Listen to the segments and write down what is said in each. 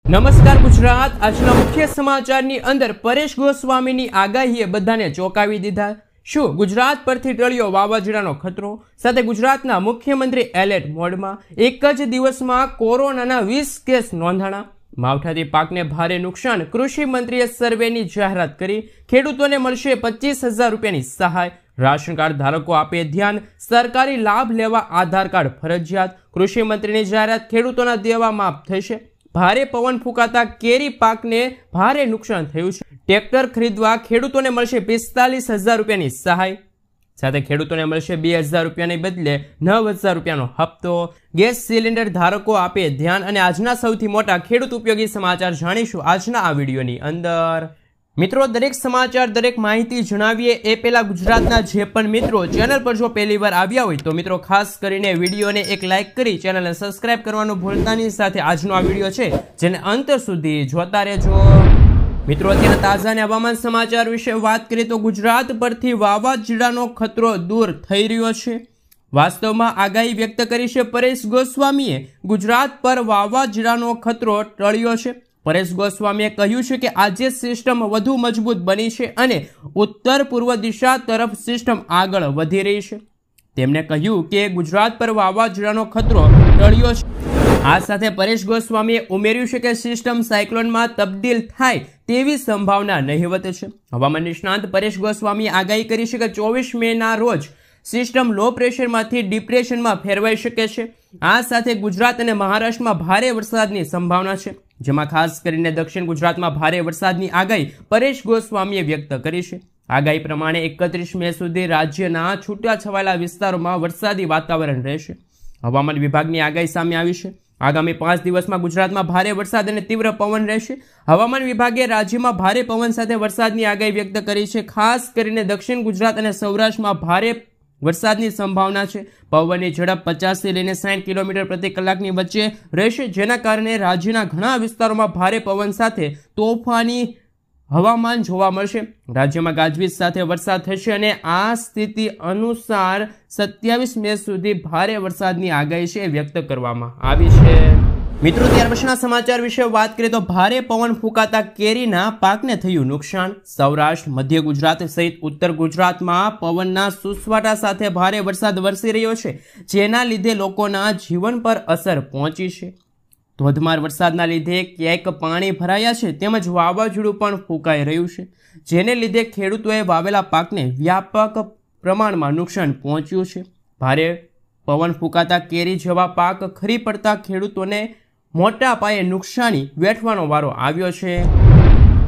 નમસ્કાર ગુજરાત। આજના મુખ્ય સમાચારની અંદર પરેશ ગોસ્વામીની આગાહીએ બધાને ચોંકાવી દીધા। શું ગુજરાત પરથી ટળ્યો વાવાઝોડાનો ખતરો? સાથે ગુજરાતના મુખ્યમંત્રી એલર્ટ મોડમાં। એક જ દિવસમાં કોરોનાના 20 કેસ નોંધાણા। માવઠાથી પાકને ભારે નુકસાન। કૃષિ મંત્રીએ સર્વેની જાહેરાત કરી। ખેડૂતોને મળશે 25,000 રૂપિયાની સહાય। રાશન કાર્ડ ધારકો આપે ધ્યાન। સરકારી લાભ લેવા આધાર કાર્ડ ફરજિયાત। કૃષિ મંત્રીની જાહેરાત। ખેડૂતોના દેવા માફ થશે। ભારે પવન ફૂંકાતા કેરી પાકને ભારે નુકસાન થયું છે। ટ્રેક્ટર ખરીદવા ખેડૂતોને મળશે 45,000 રૂપિયાની સહાય। સાથે ખેડૂતોને મળશે 2,000 રૂપિયાને બદલે 9,000 રૂપિયાનો હપ્તો। ગેસ સિલિન્ડર ધારકો આપે ધ્યાન। અને આજના સૌથી મોટા ખેડૂત ઉપયોગી સમાચાર જાણીશું આજના આ વિડીયોની અંદર। મિત્રો, દરેક સમાચાર દરેક માહિતી જણાવીએ એ પહેલા ગુજરાતના જે પણ મિત્રો ચેનલ પર જો પહેલી વાર આવ્યા હોય તો મિત્રો ખાસ કરીને વિડીયોને એક લાઇક કરી ચેનલને સબસ્ક્રાઇબ કરવાનું ભૂલતા નહીં। સાથે આજનો આ વિડીયો છે જેને અંત સુધી જોતા રહેજો। મિત્રો, અત્યારે તાજા અને હવામાન સમાચાર વિશે વાત કરીએ તો ગુજરાત પરથી વાવાઝોડાનો ખતરો દૂર થઈ રહ્યો છે। વાસ્તવમાં આગાહી વ્યક્ત કરી છે પરેશ ગોસ્વામીએ। ગુજરાત પર વાવાઝોડાનો ખતરો ટળ્યો છે। પરેશ ગોસ્વામીએ કહ્યું છે કે આજે સિસ્ટમ વધુ મજબૂત બની છે અને ઉત્તર પૂર્વ દિશા તરફ સિસ્ટમ આગળ વધી રહી છે। તેમણે કહ્યું કે ગુજરાત પર વાવાઝોડાનો ખતરો ટળ્યો છે। આ સાથે પરેશ ગોસ્વામીએ ઉમેર્યું છે કે સિસ્ટમ સાયક્લોનમાં તબદીલ થાય તેવી સંભાવના નહીવત છે। હવામાન નિષ્ણાંત પરેશ ગોસ્વામીએ આગાહી કરી છે કે 24 મેના રોજ સિસ્ટમ લો પ્રેશરમાંથી ડિપ્રેશનમાં ફેરવાઈ શકે છે। આ સાથે ગુજરાત અને મહારાષ્ટ્રમાં ભારે વરસાદની સંભાવના છે, જેમાં ખાસ કરીને દક્ષિણ ગુજરાતમાં ભારે વરસાદની આગાહી પરેશ ગોસ્વામીએ વ્યક્ત કરી છે। આગાહી પ્રમાણે 31 મે સુધી રાજ્યના છૂટાછવાયેલા વિસ્તારોમાં વરસાદી વાતાવરણ રહેશે। હવામાન વિભાગની આગાહી સામે આવી છે। આગામી 5 દિવસમાં ગુજરાતમાં ભારે વરસાદ અને તીવ્ર પવન રહેશે। હવામાન વિભાગે રાજ્યમાં ભારે પવન સાથે વરસાદની આગાહી વ્યક્ત કરી છે। ખાસ કરીને દક્ષિણ ગુજરાત અને સૌરાષ્ટ્રમાં ભારે વરસાદની સંભાવના છે। પવનની ઝડપ 50 થી લઈને 60 કિલોમીટર પ્રતિ કલાકની વચ્ચે રહેશે, જેના કારણે રાજ્યના ઘણા વિસ્તારોમાં ભારે પવન સાથે તોફાની હવામાન જોવા મળશે। રાજ્યમાં ગાજવીજ સાથે વરસાદ થશે અને આ સ્થિતિ અનુસાર 27 મે સુધી ભારે વરસાદની આગાહી છે વ્યક્ત કરવામાં આવી છે। મિત્રો, ત્યાર પછીના સમાચાર વિશે વાત કરીએ તો ભારે પવન ફૂંકાતા કેરીના પાકને થયું નુકસાન। સૌરાષ્ટ્ર, મધ્ય ગુજરાત સહિત ઉત્તર ગુજરાતમાં પવનના સુસવાટા સાથે ભારે વરસાદ વરસી રહ્યો છે, જેના લીધે લોકોના જીવન પર અસર પહોંચી છે। ધોધમાર વરસાદના લીધે ક્યાંક પાણી ભરાયા છે તેમજ વાવાઝોડું પણ ફૂંકાઈ રહ્યું છે, જેને લીધે ખેડૂતોએ વાવેલા પાકને વ્યાપક પ્રમાણમાં નુકસાન પહોંચ્યું છે। ભારે પવન ફૂંકાતા કેરી જેવા પાક ખરી પડતા ખેડૂતોને મોટા પાયે નુકસાની વેઠવાનો વારો આવ્યો છે।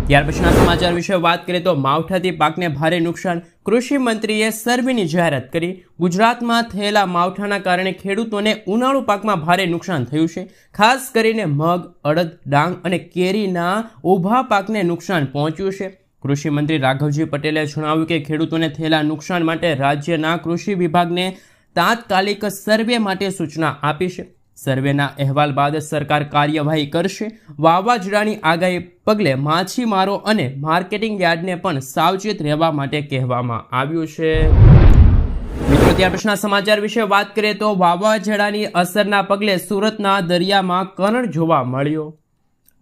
ત્યાર પછીના સમાચાર વિશે વાત કરીએ તો માવઠાથી પાકને ભારે નુકસાન। કૃષિ મંત્રીએ સર્વેની જાહેરાત કરી। ગુજરાતમાં થયેલા માવઠાના કારણે ખેડૂતોને ઉનાળુ પાકમાં ભારે નુકસાન થયું છે। ખાસ કરીને મગ, અડદ, ડાંગ અને કેરીના ઊભા પાકને નુકસાન પહોંચ્યું છે। કૃષિ મંત્રી રાઘવજી પટેલે જણાવ્યું કે ખેડૂતોને થયેલા નુકસાન માટે રાજ્યના કૃષિ વિભાગને તાત્કાલિક સર્વે માટે સૂચના આપી છે। સર્વેના અહેવાલ બાદ સરકાર કાર્યવાહી કરશે। વાવાઝોડાની આગાહી પગલે માછીમારો અને માર્કેટિંગ યાર્ડને પણ સાવચેત રહેવા માટે કહેવામાં આવ્યું છે। મિત્રો, ત્યાર પછીના સમાચાર વિશે વાત કરીએ તો વાવાઝોડાની અસરના પગલે સુરતના દરિયામાં કરણ જોવા મળ્યો।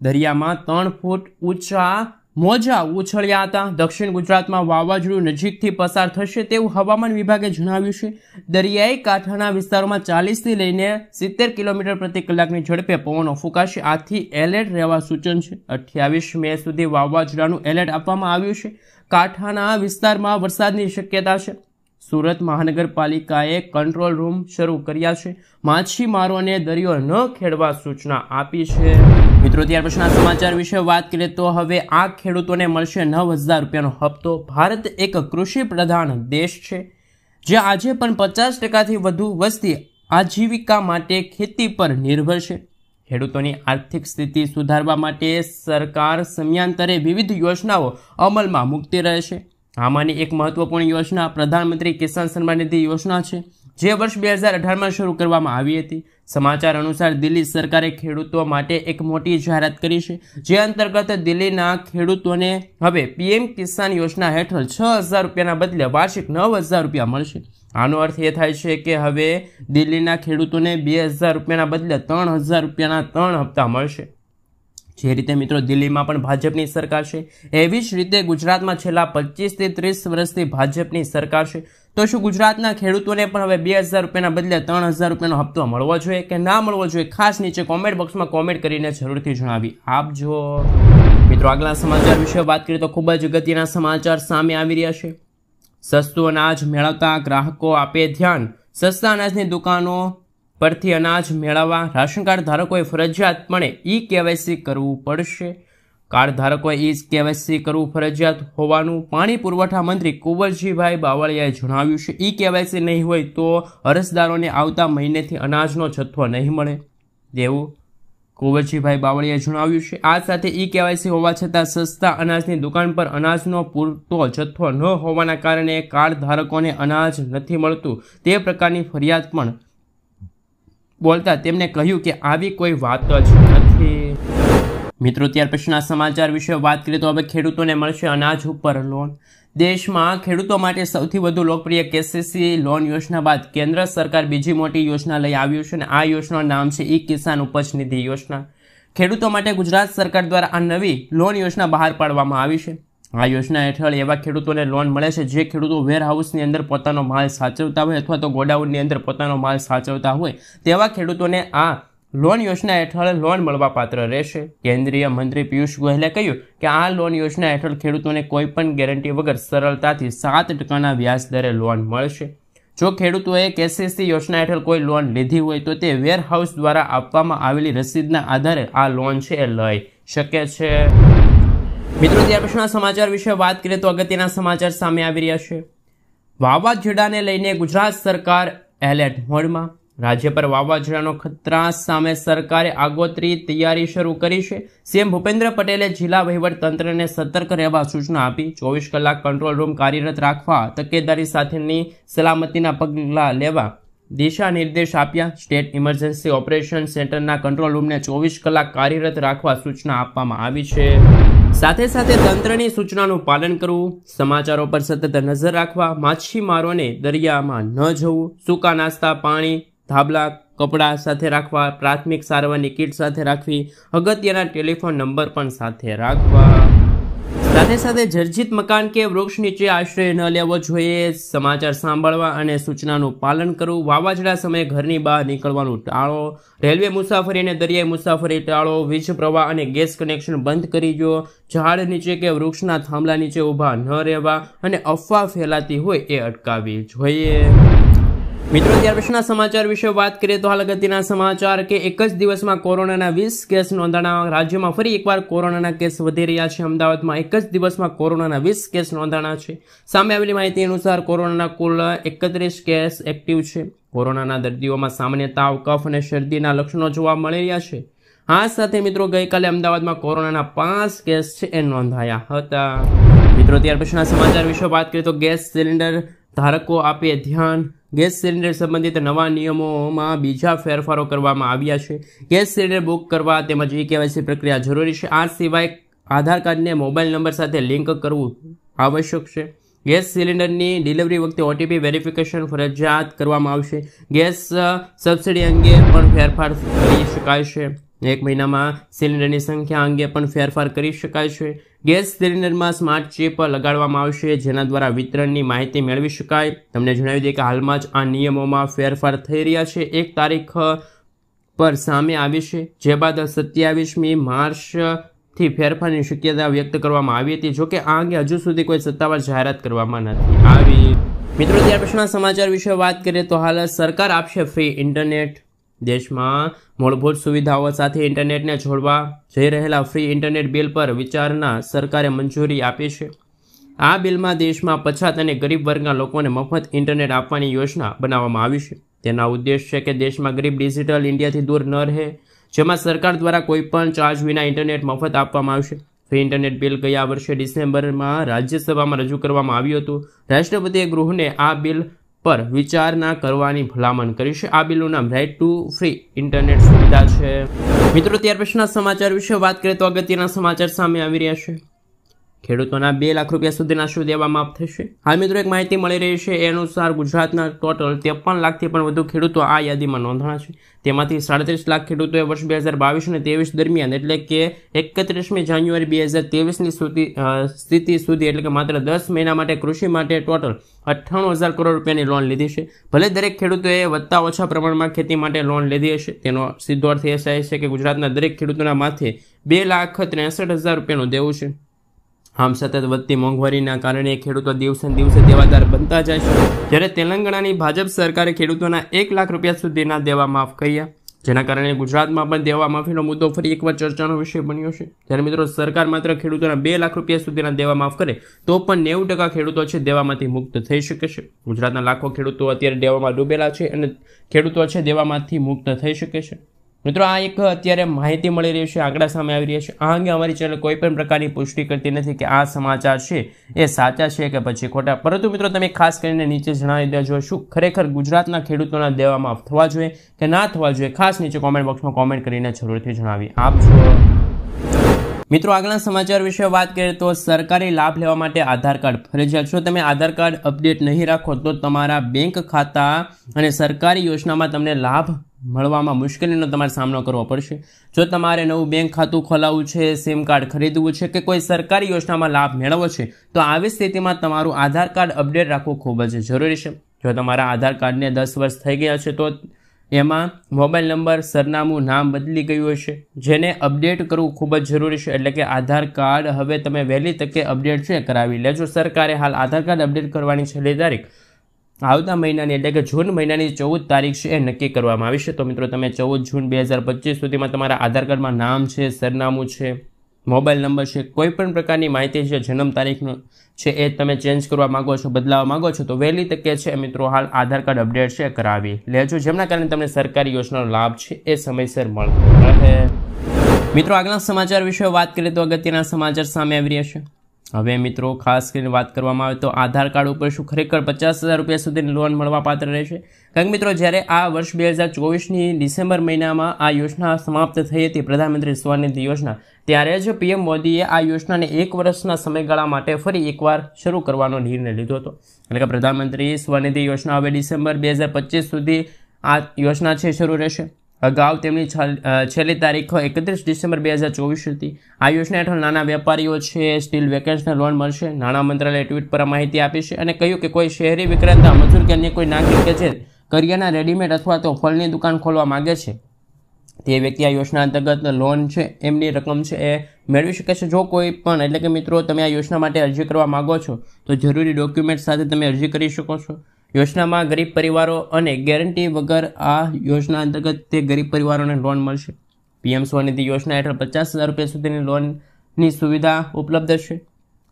દરિયામાં 3 ફૂટ ઊંચા મોજા ઉછળ્યા હતા। દક્ષિણ ગુજરાતમાં વાવાઝોડું નજીકથી પસાર થશે તેવું હવામાન વિભાગે જણાવ્યું છે। દરિયાઈ કાંઠાના વિસ્તારોમાં 40 થી લઈને 70 કિલોમીટર પ્રતિ કલાકની ઝડપે પવનો ફૂંકાશે। આથી એલર્ટ રહેવા સૂચન છે। 28 મે સુધી વાવાઝોડાનું એલર્ટ આપવામાં આવ્યું છે। કાંઠાના વિસ્તારમાં વરસાદની શક્યતા છે। સુરત મહાનગરપાલિકાએ કંટ્રોલ રૂમ શરૂ કર્યા છે। માછીમારોને દરિયો ન ખેડવા સૂચના આપી છે। મિત્રો, ત્યાર પછીના સમાચાર વિશે વાત કરીએ તો હવે આ ખેડૂતોને મળશે 9,000 રૂપિયાનો હપ્તો। ભારત એક કૃષિ પ્રધાન દેશ છે, જ્યાં આજે પણ 50%થી વધુ વસ્તી આજીવિકા માટે ખેતી પર નિર્ભર છે। ખેડૂતોની આર્થિક સ્થિતિ સુધારવા માટે સરકાર સમયાંતરે વિવિધ યોજનાઓ અમલમાં મૂકતી રહે છે। આમાંની એક મહત્વપૂર્ણ યોજના પ્રધાનમંત્રી કિસાન સન્માન નિધિ યોજના છે, જે વર્ષ 2018માં શરૂ કરવામાં આવી હતી। સમાચાર અનુસાર દિલ્હી સરકારે ખેડૂતો માટે એક મોટી જાહેરાત કરી છે, જે અંતર્ગત દિલ્હીના ખેડૂતોને હવે પીએમ કિસાન યોજના હેઠળ 6,000 રૂપિયાના બદલે વાર્ષિક 9,000 રૂપિયા મળશે। આનો અર્થ એ થાય છે કે હવે દિલ્હીના ખેડૂતોને 2,000 રૂપિયાના બદલે 3,000 રૂપિયાના 3 હપ્તા મળશે। જે રીતે મિત્રો દિલ્હીમાં પણ ભાજપની સરકાર છે, એવી જ રીતે ગુજરાતમાં છેલ્લા 25 થી 30 વર્ષથી ભાજપની સરકાર છે. તો શું ગુજરાતના ખેડૂતોને પણ હવે 2000 રૂપિયાના બદલે 3000 રૂપિયાનો હપ્તો મળવો જોઈએ કે ના મળવો જોઈએ? ખાસ નીચે કોમેન્ટ બોક્સમાં કોમેન્ટ કરીને જરૂરથી જણાવી આપજો. મિત્રો આગલા સમાચાર વિશે વાત કરીએ તો ખૂબ જ અગત્યના સમાચાર સામે આવી રહ્યા છે. સસ્તું અનાજ મેળવતા ગ્રાહકો આપે ધ્યાન. સસ્તા અનાજની દુકાનો પરથી અનાજ મેળવવા રાશન કાર્ડ ધારકોએ ફરજિયાતપણે ઈ-કેવાયસી કરવું પડશે. કાર્ડ ધારકોએ ઈ-કેવાયસી કરવું ફરજિયાત હોવાનું પાણી પુરવઠા મંત્રી કુંવરજીભાઈ બાવળિયાએ જણાવ્યું છે. ઈ-કેવાયસી નહીં હોય તો અરજદારોને આવતા મહિનેથી અનાજનો જથ્થો નહીં મળે તેવું કુંવરજીભાઈ બાવળિયાએ જણાવ્યું છે. આ સાથે ઈ-કેવાયસી હોવા છતાં સસ્તા અનાજની દુકાન પર અનાજનો પૂરતો જથ્થો ન હોવાના કારણે કાર્ડ ધારકોને અનાજ નથી મળતું તે પ્રકારની ફરિયાદ પણ બોલતા તેમણે કહ્યું કે આવી કોઈ વાત જ નથી. મિત્રો ત્યાર પછીના સમાચાર વિશે વાત કરીએ તો હવે ખેડૂતોને મળશે અનાજ ઉપર લોન. દેશમાં ખેડૂતો માટે સૌથી વધુ લોકપ્રિય કેસીસી લોન યોજના બાદ કેન્દ્ર સરકાર બીજી મોટી યોજના લઈ આવ્યું છે અને આ યોજનાનું નામ છે ઈ કિસાન ઉપજ નિધિ યોજના. ખેડૂતો માટે ગુજરાત સરકાર દ્વારા આ નવી લોન યોજના બહાર પાડવામાં આવી છે. આ યોજના હેઠળ એવા ખેડૂતોને લોન મળે છે જે ખેડૂતો વેરહાઉસની અંદર પોતાનો માલ સાચવતા હોય અથવા તો ગોડાઉનની અંદર પોતાનો માલ સાચવતા હોય તેવા ખેડૂતોને આ લોન યોજના હેઠળ લોન મળવા પાત્ર રહેશે. કેન્દ્રીય મંત્રી પિયુષ ગોયલે કહ્યું કે આ લોન યોજના હેઠળ ખેડૂતોને કોઈ પણ ગેરંટી વગર સરળતાથી 7% વ્યાજ દરે લોન મળશે. જો ખેડૂતોએ કેસીસી યોજના હેઠળ કોઈ લોન લીધી હોય તો તે વેરહાઉસ દ્વારા આપવામાં આવેલી રસીદના આધારે આ લોન છે એ લઈ શકે છે. મિત્રો ત્યાર પછીના સમાચાર વિશે વાત કરીએ તો અગત્યના સમાચાર સામે આવી રહ્યા છે. વાવાઝોડાને લઈને ગુજરાત સરકાર એલર્ટ મોડમાં. રાજ્ય પર વાવાઝોડાનો ખતરા સામે સરકારે આગોતરી તૈયારી શરૂ કરી છે. સીએમ ભૂપેન્દ્ર પટેલે જિલ્લા વહીવટતંત્રને સતર્ક રહેવા સૂચના આપી. 24 કલાક કંટ્રોલ રૂમ કાર્યરત રાખવા, તકેદારી સાથેની સલામતીના પગલાં લેવા દિશા નિર્દેશ આપ્યા. સ્ટેટ ઇમરજન્સી ઓપરેશન સેન્ટરના કંટ્રોલ રૂમને 24 કલાક કાર્યરત રાખવા સૂચના આપવામાં આવી છે. સાથે સાથે તંત્રની સૂચનાનું પાલન કરવું, સમાચારો પર સતત નજર રાખવા, માછીમારોને દરિયામાં ન જવું, સૂકા નાસ્તા, પાણી, ધાબળા, કપડાં સાથે રાખવા, પ્રાથમિક સારવારની કીટ સાથે રાખવી, અગત્યના ટેલિફોન નંબર પણ સાથે રાખવા. સાથે સાથે જર્જરિત મકાન કે વૃક્ષ નીચે આશ્રય ન લેવો જોઈએ. સમાચાર સાંભળવા અને સૂચનાનું પાલન કરવું. વાવાઝોડા સમયે ઘરની બહાર નીકળવાનું ટાળો. રેલવે મુસાફરી અને દરિયાઈ મુસાફરી ટાળો. વીજ પ્રવાહ અને ગેસ કનેક્શન બંધ કરી દો. ઝાડ નીચે કે વૃક્ષના થાંભલા નીચે ઊભા ન રહેવા અને અફવા ફેલાતી હોય એ અટકાવવી જોઈએ. મિત્રો ત્યાર પછીના સમાચાર વિશે વાત કરીએ તો હાલ અગત્યના સમાચાર કે એક જ દિવસમાં કોરોનાના 20 કેસ નોંધાણા. રાજ્યમાં ફરી એકવાર કોરોનાના કેસ વધી રહ્યા છે. અમદાવાદમાં એક જ દિવસમાં કોરોનાના 20 કેસ નોંધાણા છે. સામે આવેલી માહિતી અનુસાર કોરોનાના કુલ 31 કેસ એક્ટિવ છે. કોરોનાના દર્દીઓમાં સામાન્ય તાવ, કફ અને શરદીના લક્ષણો જોવા મળી રહ્યા છે. આ સાથે મિત્રો ગઈકાલે અમદાવાદમાં કોરોનાના 5 કેસ છે એ નોંધાયા હતા. મિત્રો ત્યાર પછીના સમાચાર વિશે વાત કરીએ તો ગેસ સિલિન્ડર ધારકો આપે ધ્યાન. ગેસ સિલિન્ડર સંબંધિત નવા નિયમોમાં બીજા ફેરફારો કરવામાં આવ્યા છે. ગેસ સિલિન્ડર બુક કરવા તેમજ ઈ-કેવાયસી પ્રક્રિયા જરૂરી છે. આ સિવાય આધાર કાર્ડને મોબાઈલ નંબર સાથે લિંક કરવું આવશ્યક છે. ગેસ સિલિન્ડરની ડિલિવરી વખતે ઓટીપી વેરિફિકેશન ફરજિયાત કરવામાં આવશે. ગેસ સબસિડી અંગે પણ ફેરફાર કરી શકાય છે. 1 મહિનામાં સિલિન્ડરની સંખ્યા અંગે પણ ફેરફાર કરી શકાય છે. ગેસ સિલિન્ડરમાં સ્માર્ટ ચિપ લગાડવામાં આવશે જેના દ્વારા વિતરણની માહિતી મેળવી શકાય. તમને જણાવી દઈએ કે હાલમાં જ આ નિયમોમાં ફેરફાર થઈ રહ્યા છે. 1 તારીખ પર સામે આવી છે, જે બાદ 27મી માર્ચથી ફેરફારની શક્યતા વ્યક્ત કરવામાં આવી હતી. જોકે આ અંગે હજુ સુધી કોઈ સત્તાવાર જાહેરાત કરવામાં નથી આવી. મિત્રો ત્યાર પછીના સમાચાર વિશે વાત કરીએ તો હાલ સરકાર આપશે ફ્રી ઇન્ટરનેટ. દેશમાં મૂળભૂત સુવિધાઓ સાથે ઇન્ટરનેટને જોડવા જઈ રહેલા ફ્રી ઇન્ટરનેટ બિલ પર વિચારના સરકારે મંજૂરી આપી છે. આ બિલમાં દેશમાં પછાત અને ગરીબ વર્ગના લોકોને મફત ઇન્ટરનેટ આપવાની યોજના બનાવવામાં આવી છે. તેના ઉદ્દેશ છે કે દેશમાં ગરીબ ડિજિટલ ઇન્ડિયાથી દૂર ન રહે, જેમાં સરકાર દ્વારા કોઈપણ ચાર્જ વિના ઇન્ટરનેટ મફત આપવામાં આવશે. ફ્રી ઇન્ટરનેટ બિલ ગયા વર્ષે ડિસેમ્બરમાં રાજ્યસભામાં રજૂ કરવામાં આવ્યું હતું. રાષ્ટ્રપતિએ ગૃહને આ બિલ પર વિચારણા કરવાની ભલામણ કરી છે. આ બિલનું નામ રાઇટ ટુ ફ્રી ઇન્ટરનેટ સુવિધા છે. મિત્રો ત્યાર પછીના સમાચાર વિશે વાત કરીએ તો અગત્યના સમાચાર સામે આવી રહ્યા છે. ખેડૂતોના 2 લાખ રૂપિયા સુધીના શું દેવા માફ થશે? હાલ મિત્રો એક માહિતી મળી રહી છે એ અનુસાર ગુજરાતના ટોટલ 53 લાખથી પણ વધુ ખેડૂતો આ યાદીમાં નોંધાણા છે. તેમાંથી 37 લાખ ખેડૂતોએ વર્ષ 2022 અને 23 દરમિયાન એટલે કે 31મી જાન્યુઆરી 2023ની સ્થિતિ સુધી એટલે કે માત્ર 10 મહિના માટે કૃષિ માટે ટોટલ 98,000 કરોડ રૂપિયાની લોન લીધી છે. ભલે દરેક ખેડૂતોએ વધતા ઓછા પ્રમાણમાં ખેતી માટે લોન લીધી હશે, તેનો સીધો અર્થ એ થાય છે કે ગુજરાતના દરેક ખેડૂતોના માથે 2,63,000 રૂપિયાનું દેવું છે. આમ સતત વધતી મોંઘવારીના કારણે ખેડૂતો દિવસે દિવસે દેવાદાર બનતા જાય છે. જ્યારે તેલંગાણાની ભાજપ સરકારે ખેડૂતોના 1 લાખ રૂપિયા સુધીના દેવા માફ કર્યા, જેના કારણે ગુજરાતમાં પણ દેવા માફીનો મુદ્દો ફરી એકવાર ચર્ચાનો વિષય બન્યો છે. ત્યારે મિત્રો સરકાર માત્ર ખેડૂતોના 2 લાખ રૂપિયા સુધીના દેવા માફ કરે તો પણ 90% ખેડૂતો છે દેવામાંથી મુક્ત થઈ શકે છે. ગુજરાતના લાખો ખેડૂતો અત્યારે દેવામાં ડૂબેલા છે અને ખેડૂતો છે દેવામાંથી મુક્ત થઈ શકે છે. મિત્રો આ એક અત્યારે માહિતી મળી રહી છે, આંકડા સામે આવી રહ્યા છે. આ અંગે અમારી ચેનલ કોઈ પણ પ્રકારની પુષ્ટિ કરતી નથી કે આ સમાચાર છે એ સાચા છે કે પછી ખોટા, પરંતુ મિત્રો તમે ખાસ કરીને નીચે જણાવી દેજો શું ખરેખર ગુજરાતના ખેડૂતોના દેવા માફ થવા જોઈએ કે ના થવા જોઈએ. ખાસ નીચે કોમેન્ટ બોક્સમાં કોમેન્ટ કરીને જરૂરથી જણાવી આપજો. મિત્રો આગળના સમાચાર વિશે વાત કરીએ તો સરકારી લાભ લેવા માટે આધાર કાર્ડ ફરજિયાત. જો તમે આધાર કાર્ડ અપડેટ નહીં રાખો તો તમારા બેંક ખાતા અને સરકારી યોજનામાં તમને લાભ મળવામાં મુશ્કેલીનો તમારે સામનો કરવો પડશે. જો તમારે નવું બેંક ખાતું ખોલાવવું છે, સિમ કાર્ડ ખરીદવું છે કે કોઈ સરકારી યોજનામાં લાભ મેળવવો છે તો આવી સ્થિતિમાં તમારું આધાર કાર્ડ અપડેટ રાખવું ખૂબ જ જરૂરી છે. જો તમારા આધાર કાર્ડને 10 વર્ષ થઈ ગયા છે તો એમાં મોબાઈલ નંબર, સરનામું, નામ બદલી ગયું હશે, જેને અપડેટ કરવું ખૂબ જ જરૂરી છે. એટલે કે આધાર કાર્ડ હવે તમે વહેલી તકે અપડેટ છે કરાવી લેજો. સરકારે હાલ આધાર કાર્ડ અપડેટ કરવાની છેલ્લી તારીખ આવતા મહિનાની એટલે કે જૂન મહિનાની 14 તારીખ છે એ નક્કી કરવામાં આવી છે. તો મિત્રો તમે 14 જૂન 2025 સુધીમાં તમારા આધાર કાર્ડમાં નામ છે, સરનામું છે, મોબાઈલ નંબર છે, કોઈ પણ પ્રકારની માહિતી છે, જન્મ તારીખનો છે એ તમે ચેન્જ કરવા માગો છો, બદલાવવા માગો છો તો વહેલી તકે છે મિત્રો હાલ આધાર કાર્ડ અપડેટ છે કરાવી લેજો, જેમના કારણે તમને સરકારી યોજનાનો લાભ છે એ સમયસર મળતો રહે. મિત્રો આગળના સમાચાર વિશે વાત કરીએ તો અગત્યના સમાચાર સામે આવી રહ્યા છે. હવે મિત્રો ખાસ કરીને વાત કરવામાં આવે તો આધાર કાર્ડ ઉપર શું ખરેખર 50,000 રૂપિયા સુધીની લોન મળવા પાત્ર રહેશે? કારણ કે મિત્રો જ્યારે આ વર્ષ 2024ની ડિસેમ્બર મહિનામાં આ યોજના સમાપ્ત થઈ હતી, પ્રધાનમંત્રી સ્વનિધિ યોજના, ત્યારે જ પીએમ મોદીએ આ યોજનાને 1 વર્ષના સમયગાળા માટે ફરી એકવાર શરૂ કરવાનો નિર્ણય લીધો હતો. એટલે કે પ્રધાનમંત્રી સ્વનિધિ યોજના હવે ડિસેમ્બર 2025 સુધી આ યોજના છે શરૂ રહેશે. અગાઉ તેમની છેલ્લી તારીખ 31 ડિસેમ્બર 2024 હતી. આ યોજના હેઠળ નાના વેપારીઓ છે સ્ટીલ વેકેન્સને લોન મળશે. નાણાં મંત્રાલયે ટ્વીટ પર માહિતી આપી છે અને કહ્યું કે કોઈ શહેરી વિક્રેતા, મજૂર કે અન્ય કોઈ નાગરિક કે જે કરિયાના, રેડીમેડ અથવા તો ફળની દુકાન ખોલવા માંગે છે તે વ્યક્તિ આ યોજના અંતર્ગત લોન છે એમની રકમ છે એ મેળવી શકે છે. જો કોઈ પણ એટલે કે મિત્રો તમે આ યોજના માટે અરજી કરવા માગો છો તો જરૂરી ડોક્યુમેન્ટ સાથે તમે અરજી કરી શકો છો. યોજનામાં ગરીબ પરિવારો અને ગેરંટી વગર આ યોજના અંતર્ગત તે ગરીબ પરિવારોને લોન મળશે. પીએમ સ્વનિધિ યોજના હેઠળ 50,000 રૂપિયા સુધીની લોનની સુવિધા ઉપલબ્ધ છે.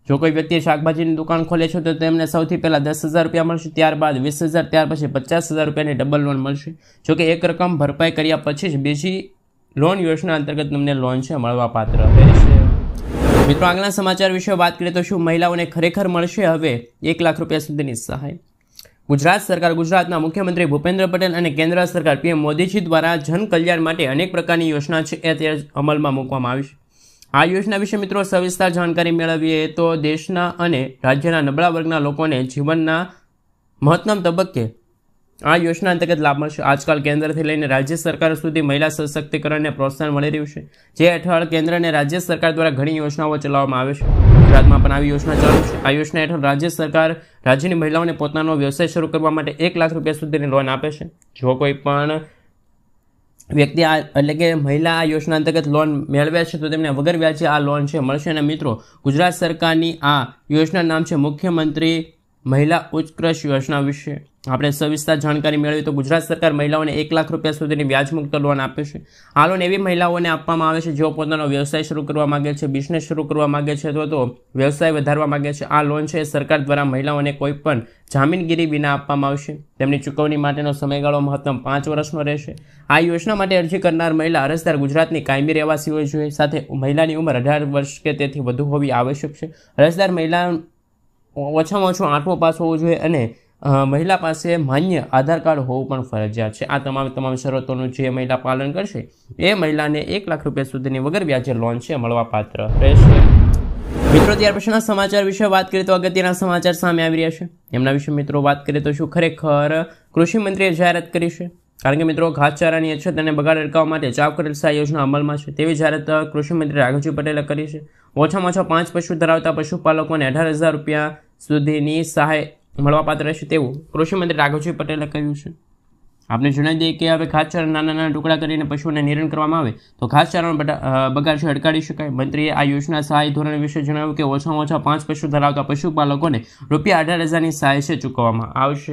જો કોઈ વ્યક્તિ શાકભાજીની દુકાન ખોલે છે તો તેમને સૌથી પહેલાં 10,000 રૂપિયા મળશે, ત્યારબાદ 20,000, ત્યાર પછી 50,000 રૂપિયાની ડબલ લોન મળશે. જોકે એક રકમ ભરપાઈ કર્યા પછી જ બીજી લોન યોજના અંતર્ગત તમને લોન છે મળવા પાત્ર રહેશે. મિત્રો આગળના સમાચાર વિશે વાત કરીએ તો શું મહિલાઓને ખરેખર મળશે હવે 1 લાખ રૂપિયા સુધીની સહાય? ગુજરાત સરકાર, ગુજરાતના મુખ્યમંત્રી ભૂપેન્દ્ર પટેલ અને કેન્દ્ર સરકાર પીએમ મોદીજી દ્વારા જન કલ્યાણ માટે અનેક પ્રકારની યોજના છે એ અત્યારે અમલમાં મૂકવામાં આવી છે. આ યોજના વિશે મિત્રો સવિસ્તાર જાણકારી મેળવીએ તો દેશના અને રાજ્યના નબળા વર્ગના લોકોને જીવનના મહત્તમ તબક્કે આ યોજના અંતર્ગત લાભ મળશે. આજકાલ કેન્દ્રથી લઈને રાજ્ય સરકાર સુધી મહિલા સશક્તિકરણને પ્રોત્સાહન મળી રહ્યું છે, જે હેઠળ કેન્દ્ર અને રાજ્ય સરકાર દ્વારા ઘણી યોજનાઓ ચલાવવામાં આવે છે. ગુજરાતમાં પણ આવી યોજના ચાલુ છે. આ યોજના હેઠળ રાજ્ય સરકાર રાજ્યની મહિલાઓને પોતાનો વ્યવસાય શરૂ કરવા માટે 1 લાખ રૂપિયા સુધીની લોન આપે છે. જો કોઈ પણ વ્યક્તિ એટલે કે મહિલા આ યોજના અંતર્ગત લોન મેળવે છે તો તેમને વગર વ્યાજે આ લોન છે મળશે. અને મિત્રો ગુજરાત સરકારની આ યોજના નામ છે મુખ્યમંત્રી મહિલા ઉત્કર્ષ યોજના વિશે આપણે સવિસ્તાર જાણકારી મેળવી તો ગુજરાત સરકાર મહિલાઓને 1 લાખ રૂપિયા સુધીની વ્યાજમુક્ત લોન આપે છે. આ લોન એવી મહિલાઓને આપવામાં આવે છે જેઓ પોતાનો વ્યવસાય શરૂ કરવા માગે છે, બિઝનેસ શરૂ કરવા માગે છે અથવા તો વ્યવસાય વધારવા માગે છે. આ લોન છે સરકાર દ્વારા મહિલાઓને કોઈ પણ જામીનગીરી વિના આપવામાં આવશે. તેમની ચૂકવણી માટેનો સમયગાળો મહત્તમ 5 વર્ષનો રહેશે. આ યોજના માટે અરજી કરનાર મહિલા અરજદાર ગુજરાતની કાયમી રહેવાસી હોવી જોઈએ. સાથે મહિલાની ઉંમર 18 વર્ષ કે તેથી વધુ હોવી આવશ્યક છે. અરજદાર મહિલા ઓછામાં ઓછું 8મું પાસ હોવું જોઈએ અને મહિલા પાસે માન્ય આધાર કાર્ડ હોવું પણ ફરજિયાત છે. આ તમામ શરતોનું જે મહિલા પાલન કરશે એ મહિલાને 1 લાખ રૂપિયા સુધીની વગર વ્યાજે લોન છે મળવા પાત્ર રહેશે. મિત્રો ત્યાર પછીના સમાચાર વિશે વાત કરીએ તો અગત્યના સમાચાર સામે આવી રહ્યા છે. એમના વિશે મિત્રો વાત કરીએ તો શું ખરેખર કૃષિ મંત્રીએ જાહેરાત કરી છે? કારણ કે મિત્રો ઘાસચારાની અછત અને બગાડ અટકાવવા માટે ચાલુ કરેલ સહાય યોજના અમલમાં છે તેવી જાહેરાત કૃષિ મંત્રી રાઘવજી પટેલે કરી છે. ઓછામાં ઓછા 5 પશુ ધરાવતા પશુપાલકોને 18,000 રૂપિયા સુધીની સહાય મળવાપાત્ર રહેશે તેવું કૃષિ મંત્રી રાઘવજી પટેલે કહ્યું છે. આપણે જણાવી દઈએ કે હવે ઘાસચારા નાના ટુકડા કરીને પશુઓને નિરણ કરવામાં આવે તો ઘાસચારાનો બગાડ છે અટકાવી શકાય. મંત્રીએ આ યોજના સહાય ધોરણ વિશે જણાવ્યું કે ઓછામાં ઓછા 5 પશુ ધરાવતા પશુપાલકોને રૂપિયા 18,000ની સહાય છે ચૂકવવામાં આવશે.